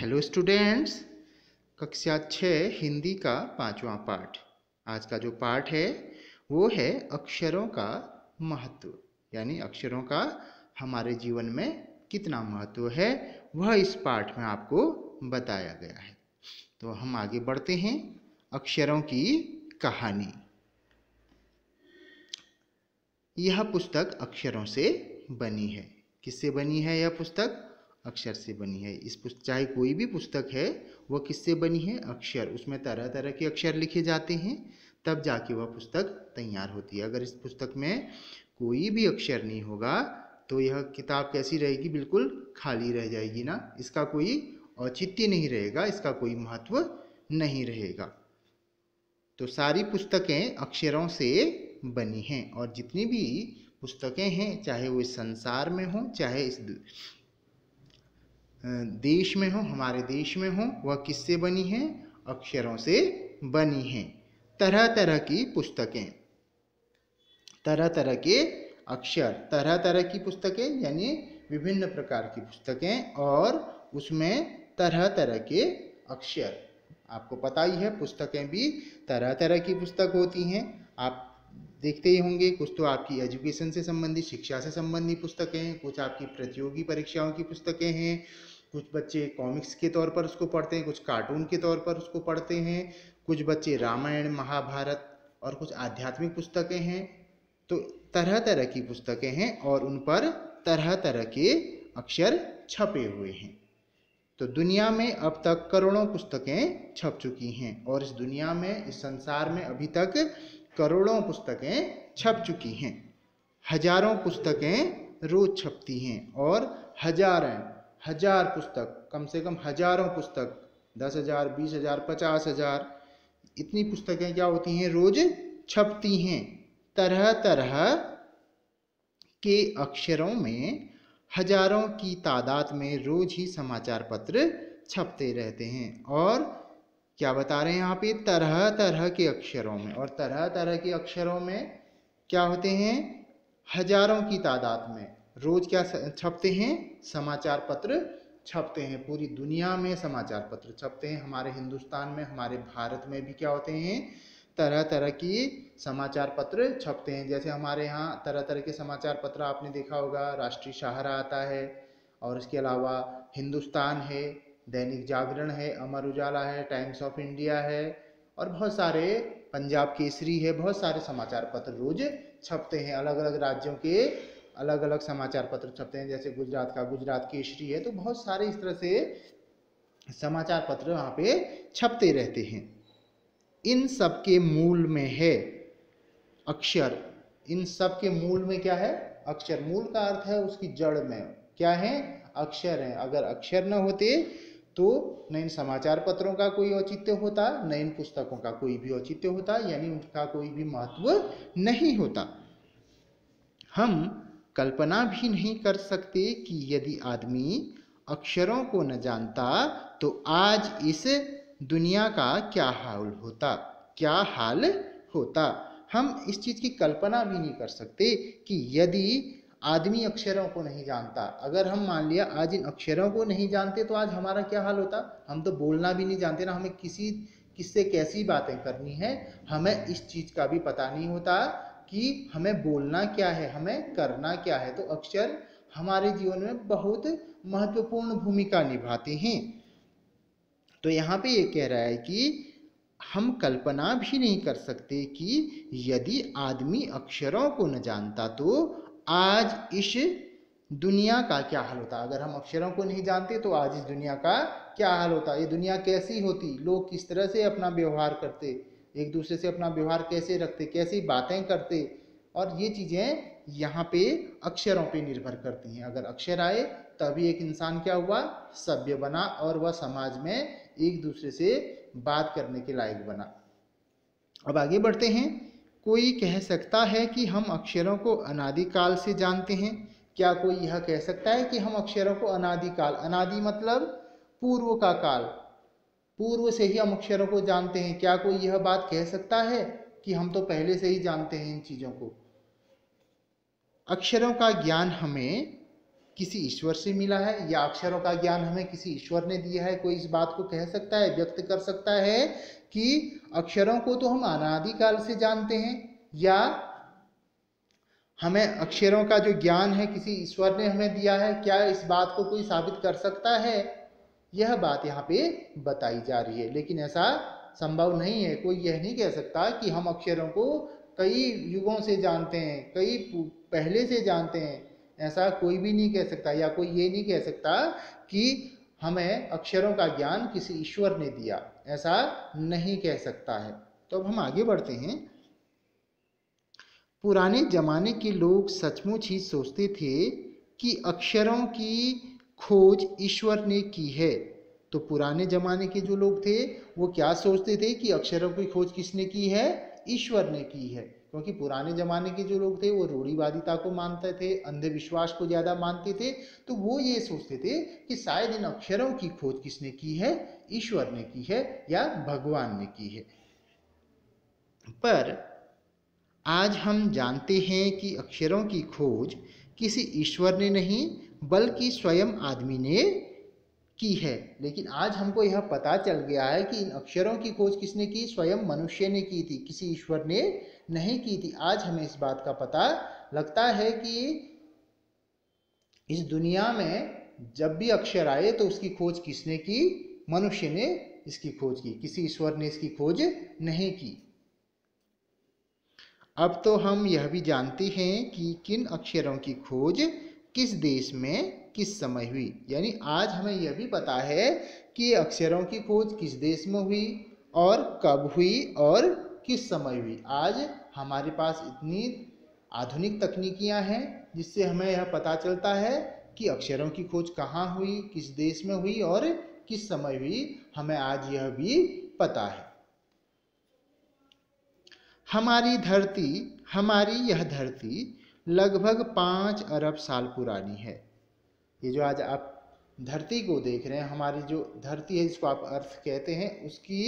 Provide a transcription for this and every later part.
Hello students, कक्षा 6 हिंदी का 5वां पाठ। आज का जो पाठ है वो है अक्षरों का महत्व, यानी अक्षरों का हमारे जीवन में कितना महत्व है वह इस पाठ में आपको बताया गया है। तो हम आगे बढ़ते हैं। अक्षरों की कहानी। यह पुस्तक अक्षरों से बनी है। किससे बनी है? यह पुस्तक अक्षर से बनी है। इस पुस्तक चाहे कोई भी पुस्तक है वह किससे बनी है? अक्षर। उसमें तरह तरह के अक्षर लिखे जाते हैं, तब जाके वह पुस्तक तैयार होती है। अगर इस पुस्तक में कोई भी अक्षर नहीं होगा तो यह किताब कैसी रहेगी? बिल्कुल खाली रह जाएगी ना। इसका कोई औचित्य नहीं रहेगा, इसका कोई महत्व नहीं रहेगा। तो सारी पुस्तकें अक्षरों से बनी हैं, और जितनी भी पुस्तकें हैं, चाहे वो इस संसार में हो, चाहे इस देश में हो, हमारे देश में हो, वह किससे बनी है? अक्षरों से बनी हैं। तरह तरह की पुस्तकें, तरह तरह के अक्षर, तरह तरह की पुस्तकें यानी विभिन्न प्रकार की पुस्तकें, और उसमें तरह तरह के अक्षर। आपको पता ही है पुस्तकें भी तरह तरह की पुस्तक होती हैं। आप देखते ही होंगे, कुछ तो आपकी एजुकेशन से संबंधित, शिक्षा से संबंधित पुस्तकें हैं, कुछ आपकी प्रतियोगी परीक्षाओं की पुस्तकें हैं, कुछ बच्चे कॉमिक्स के तौर पर उसको पढ़ते हैं, कुछ कार्टून के तौर पर उसको पढ़ते हैं, कुछ बच्चे रामायण महाभारत, और कुछ आध्यात्मिक पुस्तकें हैं। तो तरह तरह की पुस्तकें हैं और उन पर तरह तरह के अक्षर छपे हुए हैं। तो दुनिया में अब तक करोड़ों पुस्तकें छप चुकी हैं, और इस दुनिया में, इस संसार में अभी तक करोड़ों पुस्तकें छप चुकी हैं। हजारों पुस्तकें रोज छपती हैं, और हजार पुस्तक, कम से कम हजारों पुस्तक, 10,000, 20,000, 50,000, इतनी पुस्तकें क्या होती हैं? रोज छपती हैं। तरह तरह के अक्षरों में हजारों की तादाद में रोज ही समाचार पत्र छपते रहते हैं। और क्या बता रहे हैं यहाँ पे? तरह तरह के अक्षरों में, और तरह तरह के अक्षरों में क्या होते हैं? हजारों की तादाद में रोज क्या छपते हैं? समाचार पत्र छपते हैं। पूरी दुनिया में समाचार पत्र छपते हैं। हमारे हिंदुस्तान में, हमारे भारत में भी क्या होते हैं? तरह तरह की समाचार पत्र छपते हैं। जैसे हमारे यहाँ तरह तरह के समाचार पत्र आपने देखा होगा, राष्ट्रीय सहारा आता है, और इसके अलावा हिंदुस्तान है, दैनिक जागरण है, अमर उजाला है, टाइम्स ऑफ इंडिया है, और बहुत सारे, पंजाब केसरी है, बहुत सारे समाचार पत्र रोज छपते हैं। अलग अलग राज्यों के अलग अलग समाचार पत्र छपते हैं। जैसे गुजरात का गुजरात केसरी है, तो बहुत सारे इस तरह से समाचार पत्र वहाँ पे छपते रहते हैं। इन सब के मूल में है अक्षर। इन सब के मूल में क्या है? अक्षर। मूल का अर्थ है उसकी जड़ में क्या है? अक्षर है। अगर अक्षर न होते तो न इन समाचार पत्रों का कोई औचित्य होता, न इन पुस्तकों का कोई भी औचित्य होता, यानी उनका कोई भी महत्व नहीं होता। हम कल्पना भी नहीं कर सकते कि यदि आदमी अक्षरों को न जानता तो आज इस दुनिया का क्या हाल होता, क्या हाल होता। हम इस चीज की कल्पना भी नहीं कर सकते कि यदि आदमी अक्षरों को नहीं जानता, अगर हम मान लिया आज इन अक्षरों को नहीं जानते तो आज हमारा क्या हाल होता। हम तो बोलना भी नहीं जानते ना, हमें किससे कैसी बातें करनी है, हमें इस चीज का भी पता नहीं होता कि हमें बोलना क्या है, हमें करना क्या है। तो अक्षर हमारे जीवन में बहुत महत्वपूर्ण भूमिका निभाते हैं। तो यहाँ पे ये कह रहा है कि हम कल्पना भी नहीं कर सकते कि यदि आदमी अक्षरों को न जानता तो आज इस दुनिया का क्या हाल होता। अगर हम अक्षरों को नहीं जानते तो आज इस दुनिया का क्या हाल होता, ये दुनिया कैसी होती, लोग किस तरह से अपना व्यवहार करते, एक दूसरे से अपना व्यवहार कैसे रखते, कैसी बातें करते, और ये चीज़ें यहाँ पे अक्षरों पे निर्भर करती हैं। अगर अक्षर आए तभी एक इंसान क्या हुआ? सभ्य बना, और वह समाज में एक दूसरे से बात करने के लायक बना। अब आगे बढ़ते हैं। कोई कह सकता है कि हम अक्षरों को अनादिकाल से जानते हैं। क्या कोई यह कह सकता है कि हम अक्षरों को अनादिकाल, अनादि मतलब पूर्व का काल, पूर्व से ही हम अक्षरों को जानते हैं? क्या कोई यह बात कह सकता है कि हम तो पहले से ही जानते हैं इन चीजों को? अक्षरों का ज्ञान हमें किसी ईश्वर से मिला है, या अक्षरों का ज्ञान हमें किसी ईश्वर ने दिया है? कोई इस बात को कह सकता है, व्यक्त कर सकता है कि अक्षरों को तो हम अनादिकाल से जानते हैं, या हमें अक्षरों का जो ज्ञान है किसी ईश्वर ने हमें दिया है? क्या इस बात को कोई साबित कर सकता है? यह बात यहाँ पे बताई जा रही है। लेकिन ऐसा संभव नहीं है। कोई यह नहीं कह सकता कि हम अक्षरों को कई युगों से जानते हैं, कई पहले से जानते हैं। ऐसा कोई भी नहीं कह सकता, या कोई ये नहीं कह सकता कि हमें अक्षरों का ज्ञान किसी ईश्वर ने दिया, ऐसा नहीं कह सकता है। तो अब हम आगे बढ़ते हैं। पुराने जमाने के लोग सचमुच ही सोचते थे कि अक्षरों की खोज ईश्वर ने की है। तो पुराने जमाने के जो लोग थे वो क्या सोचते थे कि अक्षरों की खोज किसने की है? ईश्वर ने की है। क्योंकि पुराने जमाने के जो लोग थे वो रूढ़िवादिता को मानते थे, अंधविश्वास को ज़्यादा मानते थे। तो वो ये सोचते थे कि शायद इन अक्षरों की खोज किसने की है? ईश्वर ने की है या भगवान ने की है। पर आज हम जानते हैं कि अक्षरों की खोज किसी ईश्वर ने नहीं बल्कि स्वयं आदमी ने की है। लेकिन आज हमको यह पता चल गया है कि इन अक्षरों की खोज किसने की? स्वयं मनुष्य ने की थी, किसी ईश्वर ने नहीं की थी। आज हमें इस बात का पता लगता है कि इस दुनिया में जब भी अक्षर आए तो उसकी खोज किसने की? मनुष्य ने इसकी खोज की, किसी ईश्वर ने इसकी खोज नहीं की। अब तो हम यह भी जानते हैं कि किन अक्षरों की खोज किस देश में किस समय हुई। यानी आज हमें यह भी पता है कि अक्षरों की खोज किस देश में हुई और कब हुई और किस समय हुई। आज हमारे पास इतनी आधुनिक तकनीकियां हैं जिससे हमें यह पता चलता है कि अक्षरों की खोज कहाँ हुई, किस देश में हुई और किस समय हुई। हमें आज यह भी पता है। हमारी यह धरती लगभग 5 अरब साल पुरानी है। ये जो आज आप धरती को देख रहे हैं, हमारी जो धरती है जिसको आप अर्थ कहते हैं, उसकी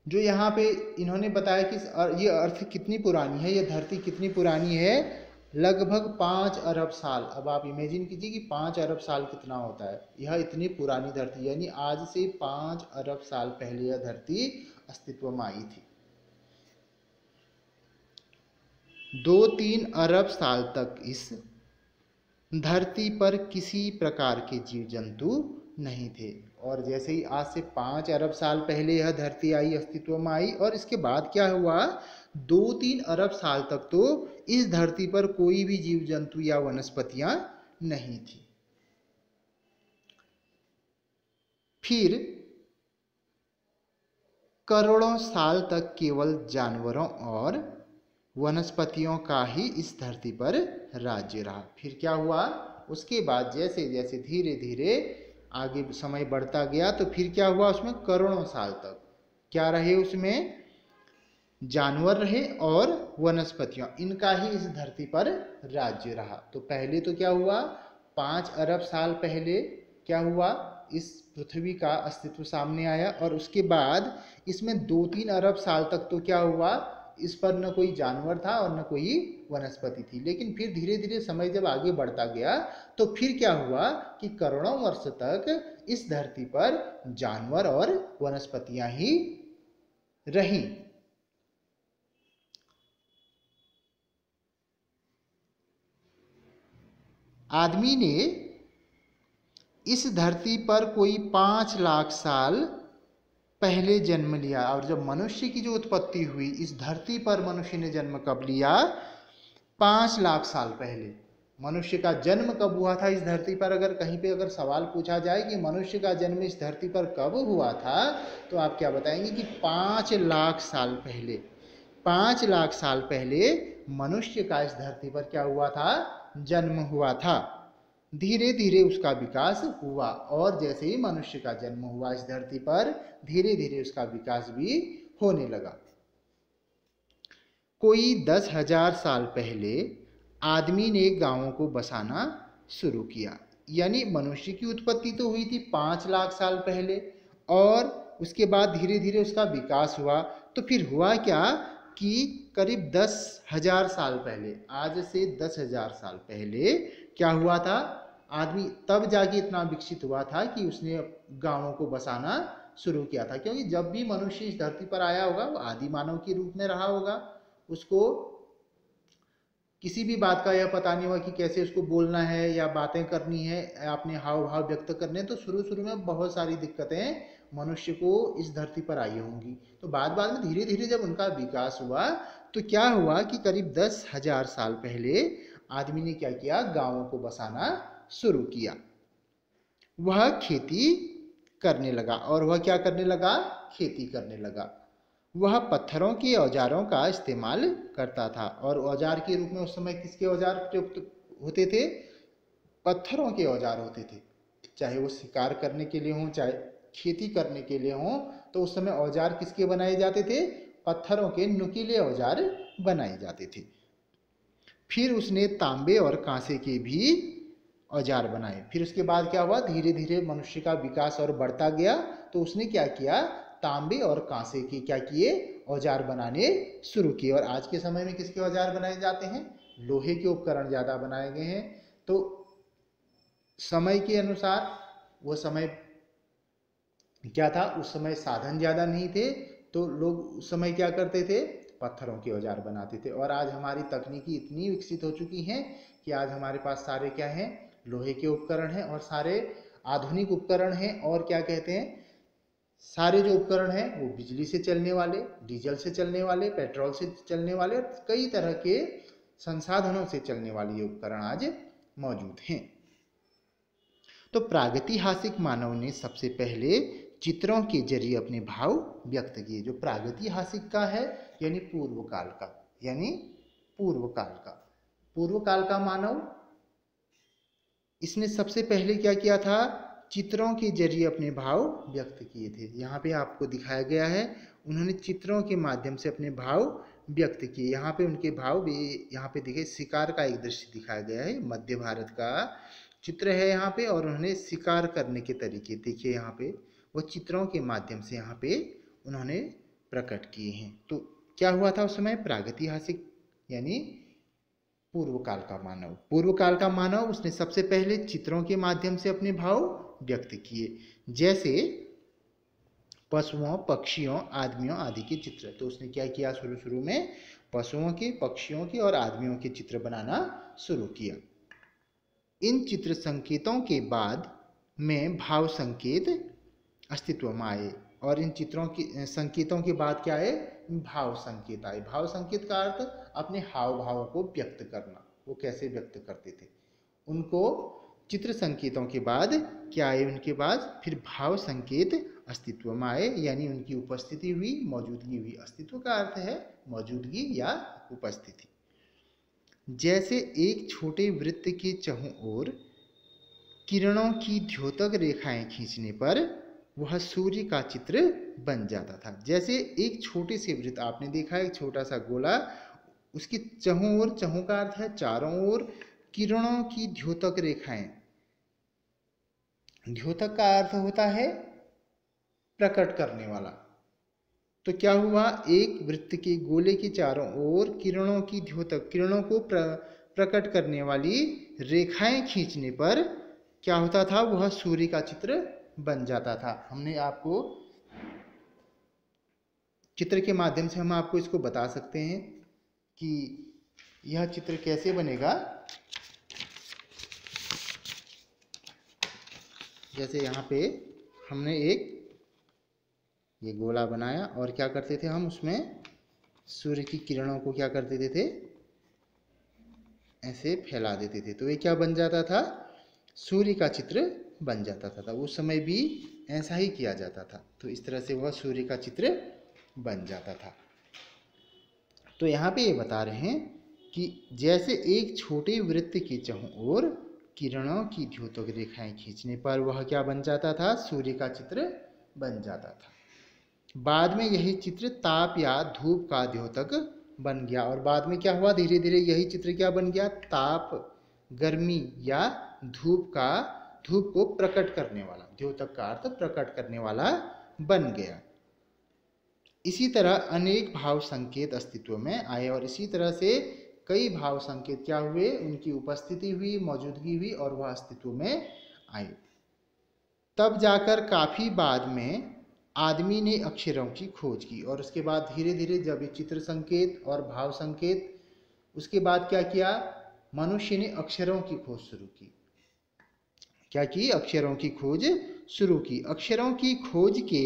जो यहाँ पे इन्होंने बताया कि ये अर्थ कितनी पुरानी है, ये धरती कितनी पुरानी है? लगभग 5 अरब साल। अब आप इमेजिन कीजिए कि 5 अरब साल कितना होता है। यह इतनी पुरानी धरती, यानी आज से 5 अरब साल पहले यह धरती अस्तित्व में आई थी। 2-3 अरब साल तक इस धरती पर किसी प्रकार के जीव जंतु नहीं थे। और जैसे ही आज से 5 अरब साल पहले यह धरती आई, अस्तित्व में आई, और इसके बाद क्या हुआ? 2-3 अरब साल तक तो इस धरती पर कोई भी जीव जंतु या वनस्पतियां नहीं थी। फिर करोड़ों साल तक केवल जानवरों और वनस्पतियों का ही इस धरती पर राज्य रहा। फिर क्या हुआ? उसके बाद जैसे जैसे धीरे धीरे आगे समय बढ़ता गया तो फिर क्या हुआ? उसमें करोड़ों साल तक क्या रहे? उसमें जानवर रहे और वनस्पतियां, इनका ही इस धरती पर राज्य रहा। तो पहले तो क्या हुआ? 5 अरब साल पहले क्या हुआ? इस पृथ्वी का अस्तित्व सामने आया, और उसके बाद इसमें 2-3 अरब साल तक तो क्या हुआ? इस पर न कोई जानवर था और न कोई वनस्पति थी। लेकिन फिर धीरे धीरे समय जब आगे बढ़ता गया तो फिर क्या हुआ कि करोड़ों वर्ष तक इस धरती पर जानवर और वनस्पतियां ही रहीं। आदमी ने इस धरती पर कोई 5 लाख साल पहले जन्म लिया। और जब मनुष्य की जो उत्पत्ति हुई इस धरती पर, मनुष्य ने जन्म कब लिया? 5 लाख साल पहले। मनुष्य का जन्म कब हुआ था इस धरती पर? अगर कहीं पे अगर सवाल पूछा जाए कि मनुष्य का जन्म इस धरती पर कब हुआ था, तो आप क्या बताएंगे कि 5 लाख साल पहले। 5 लाख साल पहले मनुष्य का इस धरती पर क्या हुआ था? जन्म हुआ था। धीरे धीरे उसका विकास हुआ, और जैसे ही मनुष्य का जन्म हुआ इस धरती पर, धीरे धीरे उसका विकास भी होने लगा। कोई 10,000 साल पहले आदमी ने गांवों को बसाना शुरू किया। यानी मनुष्य की उत्पत्ति तो हुई थी 5 लाख साल पहले, और उसके बाद धीरे धीरे उसका विकास हुआ। तो फिर हुआ क्या कि करीब 10,000 साल पहले, आज से 10,000 साल पहले क्या हुआ था, आदमी तब जाके इतना विकसित हुआ था कि उसने गांवों को बसाना शुरू किया था। क्योंकि जब भी मनुष्य इस धरती पर आया होगा वो आदि मानव के रूप में रहा होगा, उसको किसी भी बात का यह पता नहीं हुआ कि कैसे उसको बोलना है या बातें करनी है, अपने हाव भाव व्यक्त करने हैं। तो शुरू शुरू में बहुत सारी दिक्कतें मनुष्य को इस धरती पर आई होंगी। तो बाद बाद में धीरे धीरे जब उनका विकास हुआ तो क्या हुआ कि करीब 10,000 साल पहले आदमी ने क्या किया, गांवों को बसाना शुरू किया। वह खेती करने लगा। और वह क्या करने लगा, खेती करने लगा। वह पत्थरों के औजारों का इस्तेमाल करता था। और औजार के रूप में उस समय किसके औजार प्रयुक्त होते थे, पत्थरों के औजार होते थे। चाहे वो शिकार करने के लिए हों, चाहे खेती करने के लिए हों, तो उस समय औजार किसके बनाए जाते थे, पत्थरों के नुकीले औजार बनाए जाते थे। फिर उसने तांबे और कांसे के भी औजार बनाए। फिर उसके बाद क्या हुआ, धीरे धीरे मनुष्य का विकास और बढ़ता गया। तो उसने क्या किया, तांबे और कांसे के क्या किए, औजार बनाने शुरू किए। और आज के समय में किसके औजार बनाए जाते हैं, लोहे के उपकरण ज्यादा बनाए गए हैं। तो समय के अनुसार, वो समय क्या था, उस समय साधन ज्यादा नहीं थे, तो लोग उस समय क्या करते थे, पत्थरों के औजार बनाते थे। और आज हमारी तकनीकी इतनी विकसित हो चुकी है कि आज हमारे पास सारे क्या हैं, लोहे के उपकरण हैं और सारे आधुनिक उपकरण हैं। और क्या कहते हैं, सारे जो उपकरण हैं वो बिजली से चलने वाले, डीजल से चलने वाले, पेट्रोल से चलने वाले और कई तरह के संसाधनों से चलने वाले ये उपकरण आज मौजूद हैं। तो प्रागैतिहासिक मानव ने सबसे पहले चित्रों के जरिए अपने भाव व्यक्त किए। जो प्रागैतिहासिक का है यानी पूर्व काल का, यानी पूर्व काल का, पूर्व काल का मानव, इसने सबसे पहले क्या किया था, चित्रों के जरिए अपने भाव व्यक्त किए थे। यहाँ पे आपको दिखाया गया है, उन्होंने चित्रों के माध्यम से अपने भाव व्यक्त किए। यहाँ पे उनके भाव भी, यहाँ पे देखिए शिकार का एक दृश्य दिखाया गया है, मध्य भारत का चित्र है यहाँ पे। और उन्होंने शिकार करने के तरीके देखिए यहाँ पे, वो चित्रों के माध्यम से यहाँ पे उन्होंने प्रकट किए हैं। तो क्या हुआ था उस समय, प्रागैतिहासिक यानी पूर्व काल का मानव। पूर्व काल का मानव, उसने सबसे पहले चित्रों के माध्यम से अपने भाव व्यक्त किए, जैसे पशुओं, पक्षियों, आदमियों आदि के चित्र। तो उसने क्या किया, शुरू शुरू में पशुओं के, पक्षियों के और आदमियों के चित्र बनाना शुरू किया। इन चित्र संकेतों के बाद में भाव संकेत अस्तित्व में आए। और इन चित्रों की संकेतों के बाद क्या आए, भाव संकेत आए। भाव संकेत का अर्थ अपने हाव भाव को व्यक्त करना। वो कैसे व्यक्त करते थे, उनको चित्र संकेतों के बाद क्या आए, उनके बाद फिर भाव संकेत अस्तित्व में आए, यानी उनकी उपस्थिति हुई, मौजूदगी हुई। अस्तित्व का अर्थ है मौजूदगी या उपस्थिति। जैसे एक छोटे वृत्त के चहुं ओर किरणों की द्योतक रेखाएं खींचने पर वह सूर्य का चित्र बन जाता था। जैसे एक छोटे से वृत्त, आपने देखा एक छोटा सा गोला, उसके चहुं ओर, चहुं का अर्थ है चारों ओर, किरणों की द्योतक रेखाएं, द्योतक का अर्थ होता है प्रकट करने वाला। तो क्या हुआ, एक वृत्त के गोले के चारों ओर किरणों की द्योतक, किरणों को प्रकट करने वाली रेखाएं खींचने पर क्या होता था, वह सूर्य का चित्र बन जाता था। हमने आपको चित्र के माध्यम से हम आपको इसको बता सकते हैं कि यह चित्र कैसे बनेगा। जैसे यहाँ पे हमने एक ये गोला बनाया और क्या करते थे हम, उसमें सूर्य की किरणों को क्या कर देते थे, ऐसे फैला देते थे। तो ये क्या बन जाता था, सूर्य का चित्र बन जाता था। उस समय भी ऐसा ही किया जाता था। तो इस तरह से वह सूर्य का चित्र बन जाता था। तो यहाँ पे ये बता रहे हैं कि जैसे एक छोटे वृत्त के चहुं ओर किरणों की द्योतक रेखाएं खींचने पर वह क्या बन जाता था, सूर्य का चित्र बन जाता था। बाद में यही चित्र ताप या धूप का द्योतक बन गया। और बाद में क्या हुआ, धीरे धीरे यही चित्र क्या बन गया, ताप, गर्मी या धूप को प्रकट करने वाला, द्योतक का अर्थ प्रकट करने वाला बन गया। इसी तरह अनेक भाव संकेत अस्तित्व में आए और इसी तरह से कई भाव संकेत क्या हुए, उनकी उपस्थिति हुई, मौजूदगी हुई और वह अस्तित्व में आए। तब जाकर काफी बाद में आदमी ने अक्षरों की खोज की और उसके बाद धीरे धीरे जब ये चित्र संकेत और भाव संकेत, उसके बाद क्या किया, मनुष्य ने अक्षरों की खोज शुरू की। क्या की, अक्षरों की खोज शुरू की। अक्षरों की खोज के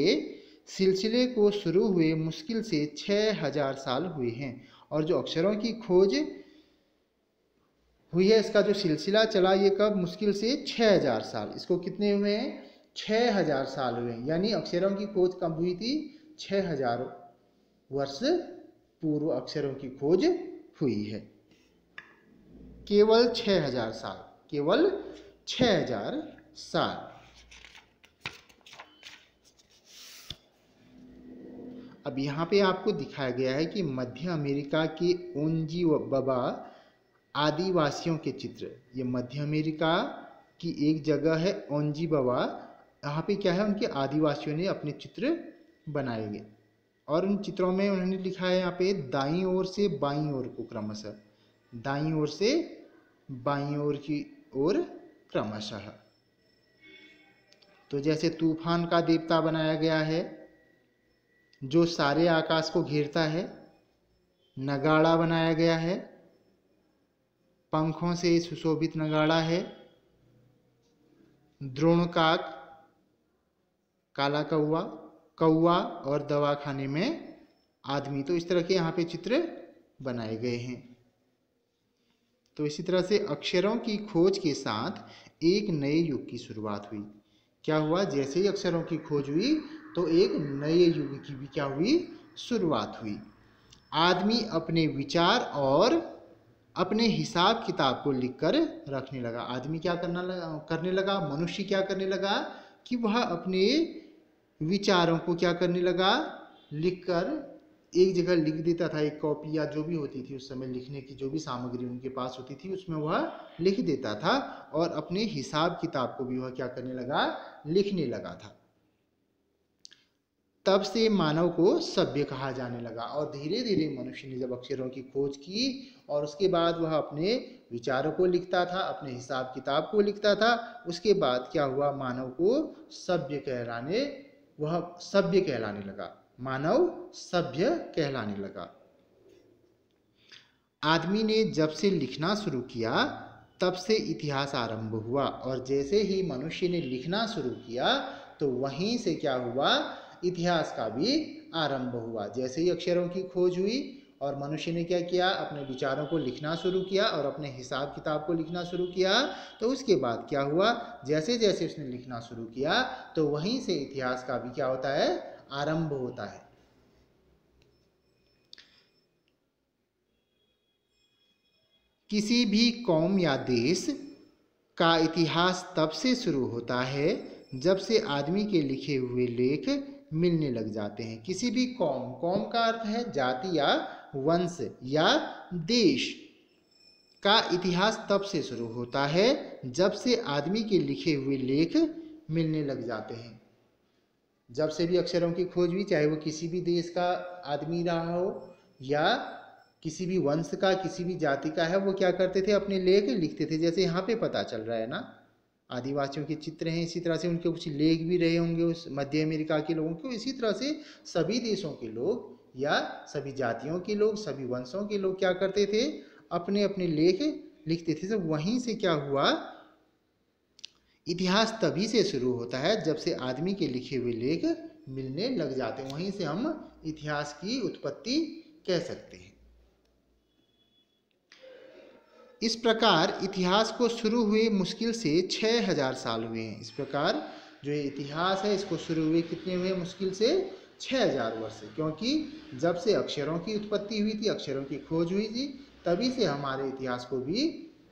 सिलसिले को शुरू हुए मुश्किल से 6000 साल हुए हैं और जो अक्षरों की खोज हुई है इसका जो सिलसिला चला ये कब, मुश्किल से 6000 साल। इसको कितने हुए हैं, 6000 साल हुए। यानी अक्षरों की खोज कब हुई थी, 6000 वर्ष पूर्व अक्षरों की खोज हुई है। केवल 6000 साल, केवल 6000 साल। अब यहाँ पे आपको दिखाया गया है कि मध्य अमेरिका के ओंजीबा आदिवासियों के चित्र। ये मध्य अमेरिका की एक जगह है ओंजीबा, यहाँ पे क्या है, उनके आदिवासियों ने अपने चित्र बनाए गए और उन चित्रों में उन्होंने लिखा है यहाँ पे दाईं ओर से बाईं ओर को क्रमशः, दाईं ओर से बाईं ओर की ओर क्रमशः। तो जैसे तूफान का देवता बनाया गया है जो सारे आकाश को घेरता है, नगाड़ा बनाया गया है, पंखों से सुशोभित नगाड़ा है, द्रोणकाक, काला कौवा, कौवा और दवाखाने में आदमी। तो इस तरह के यहाँ पे चित्र बनाए गए हैं। तो इसी तरह से अक्षरों की खोज के साथ एक नए युग की शुरुआत हुई। क्या हुआ, जैसे ही अक्षरों की खोज हुई तो एक नए युग की भी क्या हुई, शुरुआत हुई। आदमी अपने विचार और अपने हिसाब किताब को लिखकर रखने लगा। आदमी क्या करने लगा, मनुष्य क्या करने लगा कि वह अपने विचारों को क्या करने लगा, लिखकर एक जगह लिख देता था। एक कॉपी या जो भी होती थी उस समय लिखने की जो भी सामग्री उनके पास होती थी उसमें वह लिख देता था और अपने हिसाब किताब को भी वह क्या करने लगा, लिखने लगा था। तब से मानव को सभ्य कहा जाने लगा और धीरे धीरे मनुष्य ने जब अक्षरों की खोज की और उसके बाद वह अपने विचारों को लिखता था, अपने हिसाब किताब को लिखता था, उसके बाद क्या हुआ, मानव को वह सभ्य कहलाने लगा, मानव सभ्य कहलाने लगा। आदमी ने जब से लिखना शुरू किया तब से इतिहास आरंभ हुआ और जैसे ही मनुष्य ने लिखना शुरू किया तो वहीं से क्या हुआ, इतिहास का भी आरंभ हुआ। जैसे ही अक्षरों की खोज हुई और मनुष्य ने क्या किया, अपने विचारों को लिखना शुरू किया और अपने हिसाब किताब को लिखना शुरू किया तो उसके बाद क्या हुआ, जैसे जैसे उसने लिखना शुरू किया तो वहीं से इतिहास का भी क्या होता है, आरंभ होता है। किसी भी कौम या देश का इतिहास तब से शुरू होता है जब से आदमी के लिखे हुए लेख मिलने लग जाते हैं। किसी भी कौम का अर्थ है जाति या वंश या देश का इतिहास तब से शुरू होता है जब से आदमी के लिखे हुए लेख मिलने लग जाते हैं। जब से भी अक्षरों की खोज हुई, चाहे वो किसी भी देश का आदमी रहा हो या किसी भी वंश का, किसी भी जाति का है, वो क्या करते थे, अपने लेख लिखते थे। जैसे यहाँ पे पता चल रहा है ना, आदिवासियों के चित्र हैं, इसी तरह से उनके कुछ लेख भी रहे होंगे उस मध्य अमेरिका के लोगों के। इसी तरह से सभी देशों के लोग या सभी जातियों के लोग, सभी वंशों के लोग क्या करते थे, अपने अपने लेख लिखते थे। तो वहीं से क्या हुआ, इतिहास तभी से शुरू होता है जब से आदमी के लिखे हुए लेख मिलने लग जाते हैं। वहीं से हम इतिहास की उत्पत्ति कह सकते हैं। इस प्रकार इतिहास को शुरू हुए मुश्किल से 6000 साल हुए हैं। इस प्रकार जो ये इतिहास है इसको शुरू हुए कितने हुए, मुश्किल से 6000 वर्ष, क्योंकि जब से अक्षरों की उत्पत्ति हुई थी, अक्षरों की खोज हुई थी, तभी से हमारे इतिहास को भी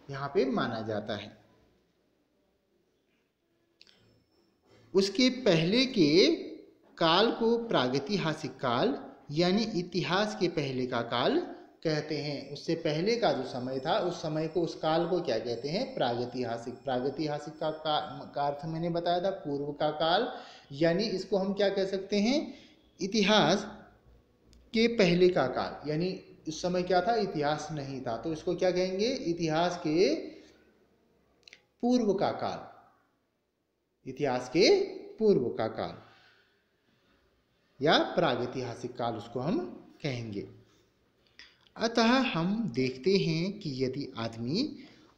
यहाँ पे माना जाता है। उसके पहले के काल को प्रागैतिहासिक काल यानी इतिहास के पहले का काल कहते हैं। उससे पहले का जो समय था उस समय को, उस काल को क्या कहते हैं, प्रागैतिहासिक। प्रागैतिहासिक का अर्थ मैंने बताया था, पूर्व का काल। यानी इसको हम क्या कह सकते हैं, इतिहास के पहले का काल, यानी उस समय क्या था, इतिहास नहीं था, तो इसको क्या कहेंगे, इतिहास के पूर्व का काल, इतिहास के पूर्व का काल या प्रागैतिहासिक काल उसको हम कहेंगे। अतः हम देखते हैं कि यदि आदमी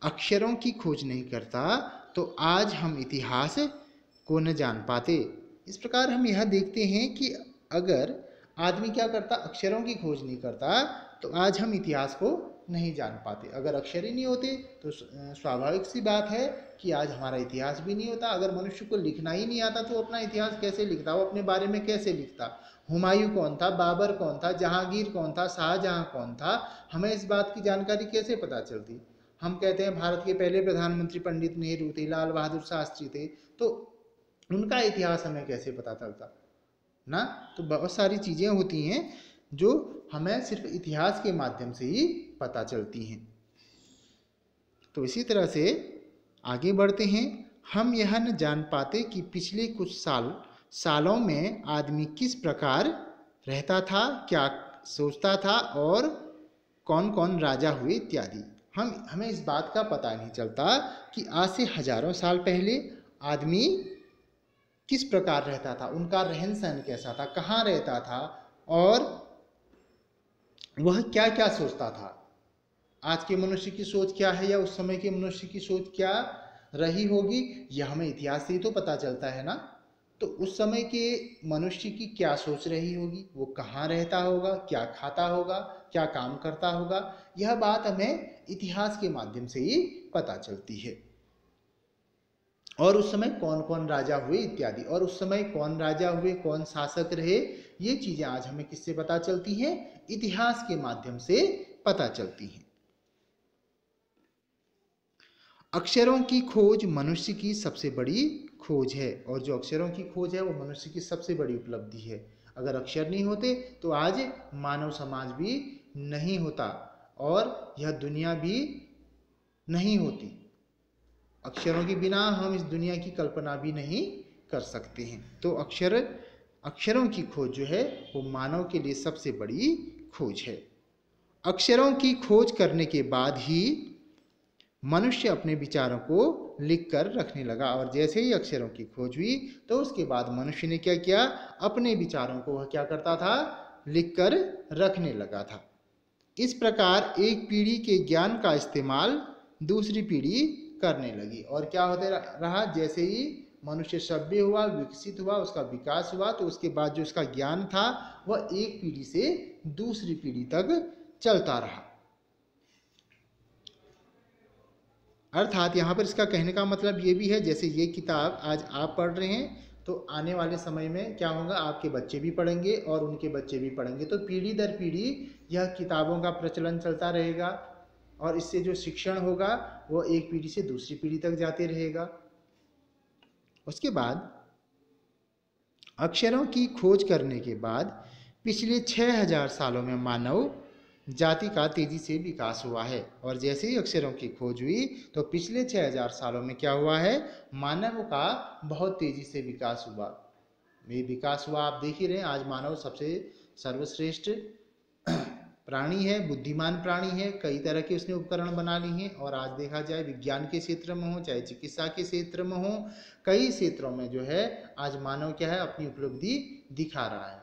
अक्षरों की खोज नहीं करता तो आज हम इतिहास को न जान पाते। इस प्रकार हम यह देखते हैं कि अगर आदमी क्या करता, अक्षरों की खोज नहीं करता तो आज हम इतिहास को नहीं जान पाते। अगर अक्षर ही नहीं होते तो स्वाभाविक सी बात है कि आज हमारा इतिहास भी नहीं होता। अगर मनुष्य को लिखना ही नहीं आता तो अपना इतिहास कैसे लिखता, वो अपने बारे में कैसे लिखता। हुमायूं कौन था, बाबर कौन था, जहांगीर कौन था, शाहजहां कौन था, हमें इस बात की जानकारी कैसे पता चलती। हम कहते हैं भारत के पहले प्रधानमंत्री पंडित नेहरू थे, लाल बहादुर शास्त्री थे, तो उनका इतिहास हमें कैसे पता चलता ना। तो बहुत सारी चीज़ें होती हैं जो हमें सिर्फ इतिहास के माध्यम से ही पता चलती हैं। तो इसी तरह से आगे बढ़ते हैं। हम यह न जान पाते कि पिछले कुछ सालों में आदमी किस प्रकार रहता था, क्या सोचता था और कौन कौन राजा हुए इत्यादि। हमें इस बात का पता नहीं चलता कि आज से हजारों साल पहले आदमी किस प्रकार रहता था, उनका रहन सहन कैसा था, कहाँ रहता था और वह क्या क्या सोचता था। आज के मनुष्य की सोच क्या है या उस समय के मनुष्य की सोच क्या रही होगी, यह हमें इतिहास से ही तो पता चलता है ना। तो उस समय के मनुष्य की क्या सोच रही होगी, वो कहाँ रहता होगा, क्या खाता होगा, क्या काम करता होगा, यह बात हमें इतिहास के माध्यम से ही पता चलती है। और उस समय कौन कौन राजा हुए इत्यादि, और उस समय कौन राजा हुए, कौन शासक रहे, ये चीजें आज हमें किससे पता चलती हैं, इतिहास के माध्यम से पता चलती हैं। अक्षरों की खोज मनुष्य की सबसे बड़ी खोज है, और जो अक्षरों की खोज है वो मनुष्य की सबसे बड़ी उपलब्धि है। अगर अक्षर नहीं होते तो आज मानव समाज भी नहीं होता और यह दुनिया भी नहीं होती। अक्षरों के बिना हम इस दुनिया की कल्पना भी नहीं कर सकते हैं। तो अक्षरों की खोज जो है वो मानव के लिए सबसे बड़ी खोज है। अक्षरों की खोज करने के बाद ही मनुष्य अपने विचारों को लिख कर रखने लगा, और जैसे ही अक्षरों की खोज हुई तो उसके बाद मनुष्य ने क्या किया, अपने विचारों को वह क्या करता था, लिख कर रखने लगा था। इस प्रकार एक पीढ़ी के ज्ञान का इस्तेमाल दूसरी पीढ़ी करने लगी, और क्या होते रहा, जैसे ही मनुष्य सभ्य हुआ, विकसित हुआ, उसका विकास हुआ, तो उसके बाद जो उसका ज्ञान था वह एक पीढ़ी से दूसरी पीढ़ी तक चलता रहा। अर्थात यहाँ पर इसका कहने का मतलब ये भी है, जैसे ये किताब आज आप पढ़ रहे हैं तो आने वाले समय में क्या होगा, आपके बच्चे भी पढ़ेंगे और उनके बच्चे भी पढ़ेंगे, तो पीढ़ी दर पीढ़ी यह किताबों का प्रचलन चलता रहेगा, और इससे जो शिक्षण होगा वो एक पीढ़ी से दूसरी पीढ़ी तक जाते रहेगा। उसके बाद अक्षरों की खोज करने के बाद पिछले 6000 सालों में मानव जाति का तेजी से विकास हुआ है, और जैसे ही अक्षरों की खोज हुई तो पिछले 6000 सालों में क्या हुआ है, मानव का बहुत तेजी से विकास हुआ। ये विकास हुआ आप देख ही रहे हैं, आज मानव सबसे सर्वश्रेष्ठ प्राणी है, बुद्धिमान प्राणी है, कई तरह के उसने उपकरण बना लिए हैं, और आज देखा जाए विज्ञान के क्षेत्र में हो चाहे चिकित्सा के क्षेत्र में हो, कई क्षेत्रों में जो है आज मानव क्या है, अपनी उपलब्धि दिखा रहा है।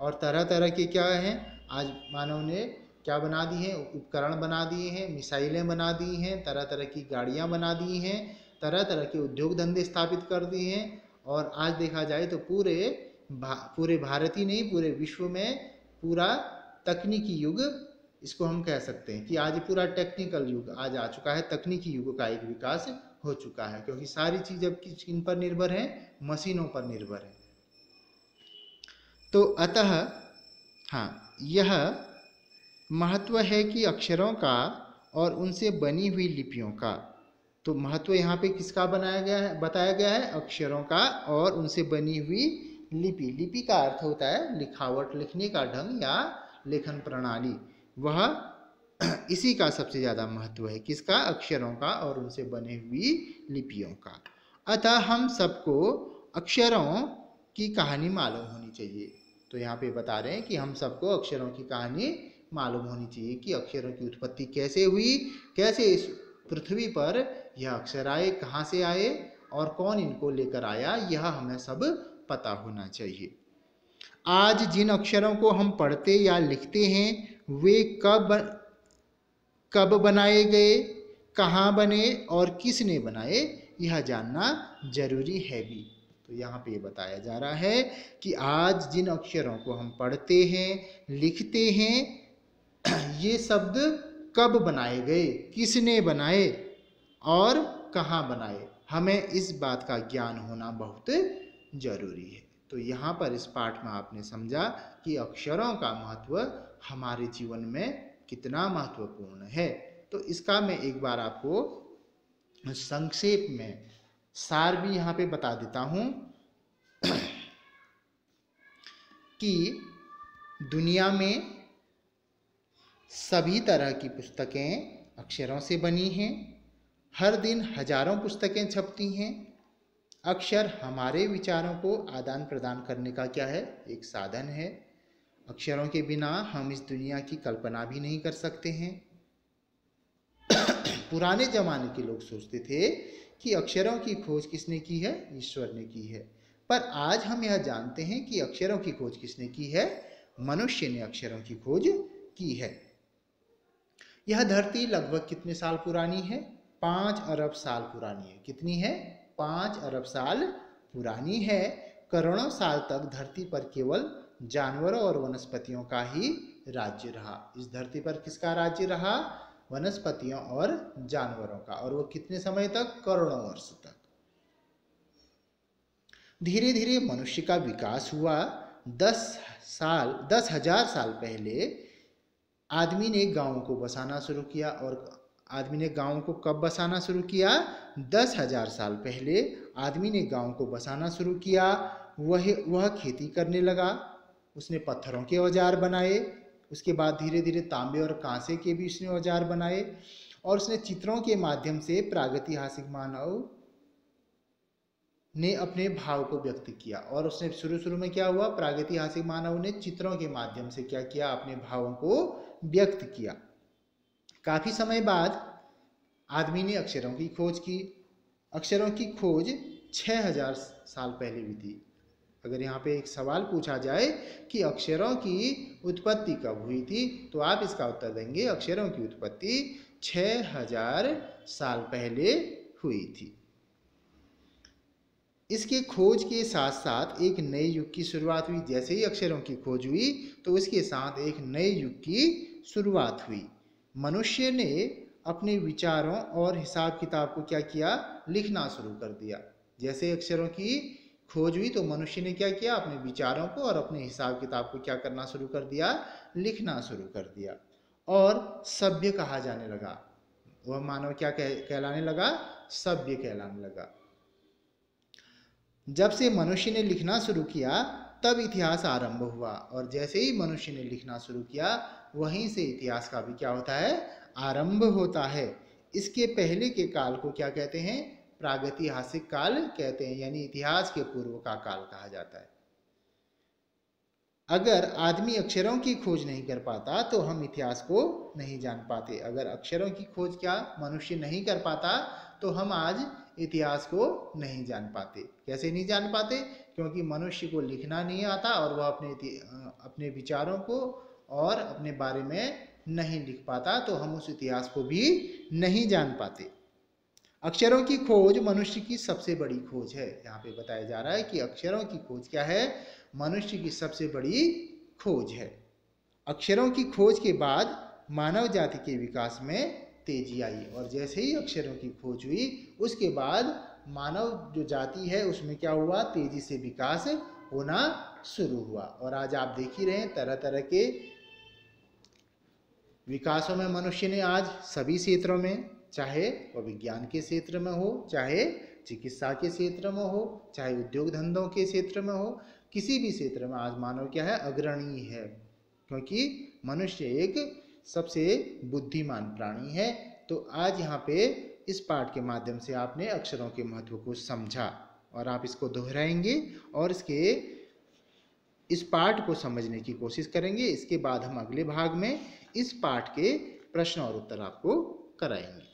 और तरह तरह के क्या है, आज मानव ने क्या बना दी है, उपकरण बना दिए हैं, मिसाइलें बना दी हैं, तरह तरह की गाड़ियाँ बना दी हैं, तरह तरह के उद्योग धंधे स्थापित कर दिए हैं, और आज देखा जाए तो पूरे भारत ही नहीं, पूरे विश्व में पूरा तकनीकी युग इसको हम कह सकते हैं कि आज पूरा टेक्निकल युग आज आ चुका है, तकनीकी युग का एक विकास हो चुका है, क्योंकि सारी चीज अब किन पर निर्भर है, मशीनों पर निर्भर है। तो अतः हाँ, यह महत्व है कि अक्षरों का और उनसे बनी हुई लिपियों का। तो महत्व यहाँ पे किसका बताया गया है, अक्षरों का और उनसे बनी हुई लिपि। लिपि का अर्थ होता है लिखावट, लिखने का ढंग या लेखन प्रणाली, वह इसी का सबसे ज़्यादा महत्व है, किसका, अक्षरों का और उनसे बने हुई लिपियों का। अतः हम सबको अक्षरों की कहानी मालूम होनी चाहिए। तो यहाँ पे बता रहे हैं कि हम सबको अक्षरों की कहानी मालूम होनी चाहिए कि अक्षरों की उत्पत्ति कैसे हुई, कैसे इस पृथ्वी पर यह अक्षर आए, कहाँ से आए और कौन इनको लेकर आया, यह हमें सब पता होना चाहिए। आज जिन अक्षरों को हम पढ़ते या लिखते हैं वे कब बनाए गए, कहाँ बने और किसने बनाए, यह जानना जरूरी है भी। तो यहाँ पे बताया जा रहा है कि आज जिन अक्षरों को हम पढ़ते हैं, लिखते हैं, ये शब्द कब बनाए गए, किसने बनाए और कहाँ बनाए, हमें इस बात का ज्ञान होना बहुत जरूरी है। तो यहाँ पर इस पाठ में आपने समझा कि अक्षरों का महत्व हमारे जीवन में कितना महत्वपूर्ण है। तो इसका मैं एक बार आपको संक्षेप में सार भी यहाँ पे बता देता हूँ कि दुनिया में सभी तरह की पुस्तकें अक्षरों से बनी हैं। हर दिन हजारों पुस्तकें छपती हैं। अक्षर हमारे विचारों को आदान प्रदान करने का क्या है, एक साधन है। अक्षरों के बिना हम इस दुनिया की कल्पना भी नहीं कर सकते हैं। पुराने जमाने के लोग सोचते थे कि अक्षरों की खोज किसने की है, ईश्वर ने की है। पर आज हम यह जानते हैं कि अक्षरों की खोज किसने की है, मनुष्य ने अक्षरों की खोज की है। यह धरती लगभग कितने साल पुरानी है, 5 अरब साल पुरानी है। कितनी है, 5 अरब साल पुरानी है। करोड़ों साल तक धरती पर केवल जानवरों और वनस्पतियों का ही राज्य रहा। इस धरती पर किसका राज्य रहा, वनस्पतियों और जानवरों का। और वो कितने समय तक, करोड़ों वर्ष तक। धीरे धीरे मनुष्य का विकास हुआ। 10,000 साल पहले आदमी ने गांवों को बसाना शुरू किया। और आदमी ने गांवों को कब बसाना शुरू किया, 10,000 साल पहले आदमी ने गांवों को बसाना शुरू किया। वह खेती करने लगा। उसने पत्थरों के औजार बनाए। उसके बाद धीरे धीरे तांबे और कांसे के भी उसने औजार बनाए। और उसने चित्रों के माध्यम से प्रागैतिहासिक मानव ने अपने भाव को व्यक्त किया। और उसने शुरू में क्या हुआ, प्रागैतिहासिक मानव ने चित्रों के माध्यम से क्या किया, अपने भावों को व्यक्त किया। काफी समय बाद आदमी ने अक्षरों की खोज की। अक्षरों की खोज 6,000 साल पहले हुई थी। अगर यहाँ पे एक सवाल पूछा जाए कि अक्षरों की उत्पत्ति कब हुई थी, तो आप इसका उत्तर देंगे अक्षरों की उत्पत्ति 6,000 साल पहले हुई थी। इसके खोज के साथ साथ एक नए युग की शुरुआत हुई। जैसे ही अक्षरों की खोज हुई तो इसके साथ एक नए युग की शुरुआत हुई। मनुष्य ने अपने विचारों और हिसाब किताब को क्या किया, लिखना शुरू कर दिया। जैसे अक्षरों की खोज हुई तो मनुष्य ने क्या किया, अपने विचारों को और अपने हिसाब किताब को क्या करना शुरू कर दिया, लिखना शुरू कर दिया। और सभ्य कहा जाने लगा। वह मानव क्या कहलाने लगा, सभ्य कहलाने लगा। जब से मनुष्य ने लिखना शुरू किया तब इतिहास आरंभ हुआ। और जैसे ही मनुष्य ने लिखना शुरू किया वहीं से इतिहास का भी क्या होता है, आरंभ होता है। इसके पहले के काल को क्या कहते हैं, प्रागैतिहासिक काल कहते हैं, यानी इतिहास के पूर्व का काल कहा जाता है। अगर आदमी अक्षरों की खोज नहीं कर पाता तो हम इतिहास को नहीं जान पाते। अगर अक्षरों की खोज क्या मनुष्य नहीं कर पाता तो हम आज इतिहास को नहीं जान पाते। कैसे नहीं जान पाते, क्योंकि मनुष्य को लिखना नहीं आता और वह अपने विचारों को और अपने बारे में नहीं लिख पाता, तो हम उस इतिहास को भी नहीं जान पाते। अक्षरों की खोज मनुष्य की सबसे बड़ी खोज है। यहाँ पे बताया जा रहा है कि अक्षरों की खोज क्या है, मनुष्य की सबसे बड़ी खोज है। अक्षरों की खोज के बाद मानव जाति के विकास में तेजी आई। और जैसे ही अक्षरों की खोज हुई उसके बाद मानव जो जाति है उसमें क्या हुआ, तेजी से विकास होना शुरू हुआ। और आज आप देख ही रहे हैं तरह तरह के विकासों में मनुष्य ने आज सभी क्षेत्रों में, चाहे वह विज्ञान के क्षेत्र में हो, चाहे चिकित्सा के क्षेत्र में हो, चाहे उद्योग धंधों के क्षेत्र में हो, किसी भी क्षेत्र में आज मानव क्या है, अग्रणी है। क्योंकि मनुष्य एक सबसे बुद्धिमान प्राणी है। तो आज यहाँ पे इस पाठ के माध्यम से आपने अक्षरों के महत्व को समझा और आप इसको दोहराएंगे और इसके इस पाठ को समझने की कोशिश करेंगे। इसके बाद हम अगले भाग में इस पाठ के प्रश्न और उत्तर आपको कराएंगे।